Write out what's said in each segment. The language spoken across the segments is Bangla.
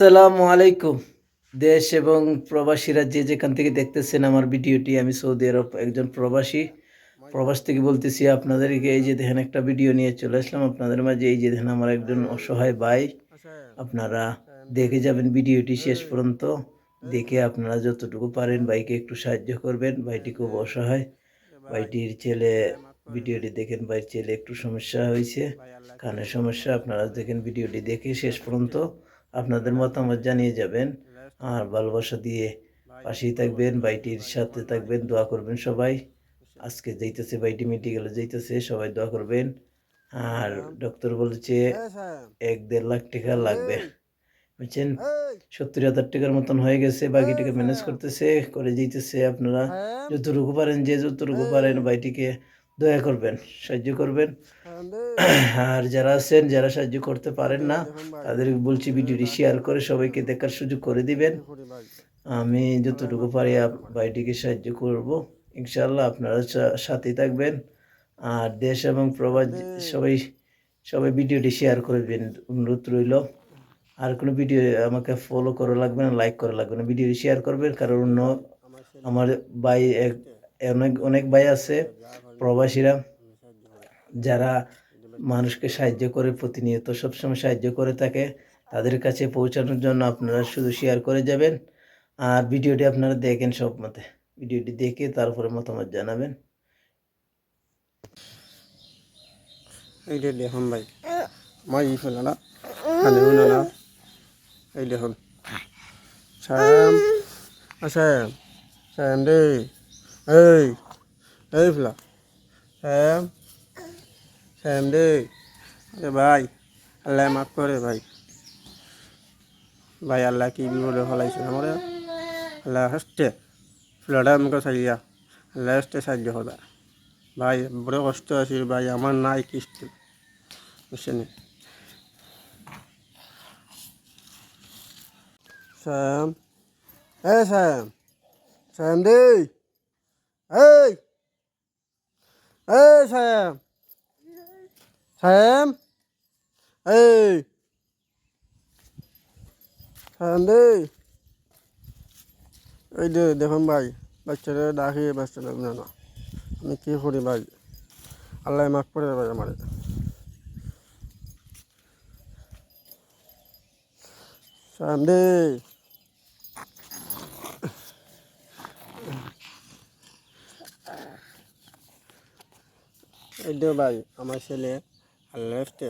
আসসালামু আলাইকুম। দেশ এবং প্রবাসীরা যে যেখান থেকে দেখতেছেন আমার ভিডিওটি, আমি সৌদি আরব একজন প্রবাসী। প্রবাস থেকে বলতেছি আপনাদেরকে। এই যে দেখেন একটা ভিডিও নিয়ে চলে আসলাম আপনাদের মাঝে। এই যে দেখেন আমার একজন অসহায় ভাই। আপনারা দেখে যাবেন ভিডিওটি শেষ পর্যন্ত। দেখে আপনারা যতটুকু পারেন ভাইকে একটু সাহায্য করবেন। ভাইটি খুব অসহায়। ভাইটির ছেলে, ভিডিওটি দেখেন, ভাইয়ের ছেলে একটু সমস্যা হয়েছে, কানের সমস্যা। আপনারা দেখেন ভিডিওটি দেখে শেষ পর্যন্ত আপনাদের মতামত জানিয়ে যাবেন। আর ভালোবাসা দিয়ে পাশেই থাকবেন, ভাইটির সাথে থাকবেন, দোয়া করবেন সবাই। আজকে যাইতেছে ভাইটি, মেডিকেলে যাইতেছে, সবাই দোয়া করবেন। আর ডক্টর বলেছে ১-১.৫ লাখ টাকা লাগবে, বুঝছেন। ৭০,০০০ টাকার মতন হয়ে গেছে, বাকি টাকা ম্যানেজ করতেছে, করে যেতেছে। আপনারা যতটুকু পারেন, যে যতটুকু পারেন ভাইটিকে দয়া করবেন, সাহায্য করবেন। আর যারা আছেন, যারা সাহায্য করতে পারেন না, তাদের বলছি ভিডিওটি শেয়ার করে সবাইকে দেখার সুযোগ করে দিবেন। আমি যতটুকু পারি ভাইটিকে সাহায্য করব ইনশাআল্লাহ। আপনারা সাথেই থাকবেন। আর দেশ এবং প্রবাস সবাই সবাই ভিডিওটি শেয়ার করবেন, অনুরোধ রইল। আর কোনো ভিডিও আমাকে ফলো করা লাগবে না, লাইক করা লাগবে না, ভিডিওটি শেয়ার করবেন। কারণ অন্য আমার ভাই অনেক অনেক ভাই আছে প্রবাসীরা, যারা মানুষকে সাহায্য করে, প্রতিনিয়ত সবসময় সাহায্য করে থাকে। তাদের কাছে পৌঁছানোর জন্য আপনারা শুধু শেয়ার করে যাবেন। আর ভিডিওটি আপনারা দেখেন সব মতে, ভিডিওটি দেখে তারপরে মতামত জানাবেন। এই যে দেখুন ভাই, মাই ফেলে না, খালি হইল না। এই দেখুন শ্যাম, শ্যাম, শ্যাম রে, এই এই ফেলা শ্যাম, শ্যাম রে। ভাই আল্লাহ মাফ করে ভাই, ভাই আল্লাহ কি বিপদে ফেলাইছে আমার। আল্লাহ হাসতে ফ্লাডা আমাকে সাইয়া, আল্লাহ হাসতে সাহায্য হবে ভাই। বড় কষ্ট আছে ভাই, আমার নাই কিস্তি, বুঝছেন। শ্যাম, এ শ্যাম, শ্যাম রে, এই এই শ্যাম, শ্যাম, এই শ্যাম রে। এই যে দেখুন ভাই, বাচ্চারা ডাকি, বাচ্চারা না না, আমি কী করি ভাই, আল্লাহ মাফ করে ভাই আমার। শ্যাম রে, এই যে ভাই আমার ছেলে আল্লাহ আসতে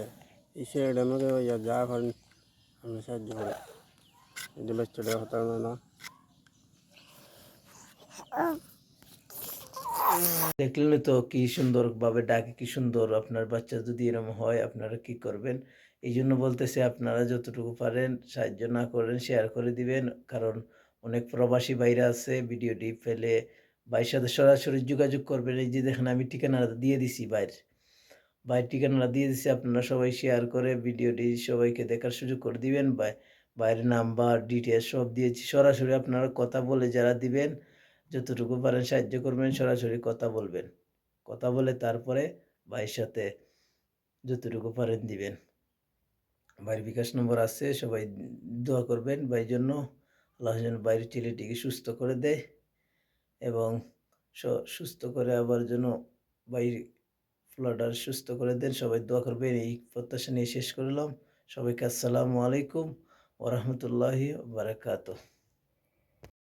এই ছেলেটা আমাকে ভাইয়া যা করেন আমি সাহায্য করি। এই যে বাচ্চাটা হতো না। দেখলেন তো কি সুন্দর ভাবে ডাকে, কি সুন্দর। আপনার বাচ্চা যদি এরকম হয় আপনারা কি করবেন? এই জন্য বলতেছে আপনারা যতটুকু পারেন সাহায্য না করেন, শেয়ার করে দিবেন। কারণ অনেক প্রবাসী ভাইরা আছে, ভিডিওটি ফেলে ভাইয়ের সাথে সরাসরি যোগাযোগ করবেন। এই যে দেখেন আমি ঠিকানাটা দিয়ে দিছি ভাইয়ের ঠিকানাটা দিয়ে দিছি। আপনারা সবাই শেয়ার করে ভিডিওটি সবাইকে দেখার সুযোগ করে দিবেন। ভাইয়ের নাম্বার, ডিটেলস সব দিয়েছি। সরাসরি আপনারা কথা বলে যারা দিবেন, যতটুকু পারেন সাহায্য করবেন, সরাসরি কথা বলবেন। কথা বলে তারপরে ভাইয়ের সাথে যতটুকু পারেন দিবেন। ভাইয়ের বিকাশ নম্বর আছে, সবাই দোয়া করবেন ভাইয়ের জন্য। আল্লাহ যেন ভাইয়ের ছেলেটিকে সুস্থ করে দেয় এবং সুস্থ করে আবার যেন ভাইয়ের ফ্লাডার সুস্থ করে দেন। সবাই দোয়া করবেন, এই প্রত্যাশা নিয়ে শেষ করলাম। সবাইকে আসসালামু আলাইকুম ওয়া রাহমাতুল্লাহি ওয়া বারাকাতুহু।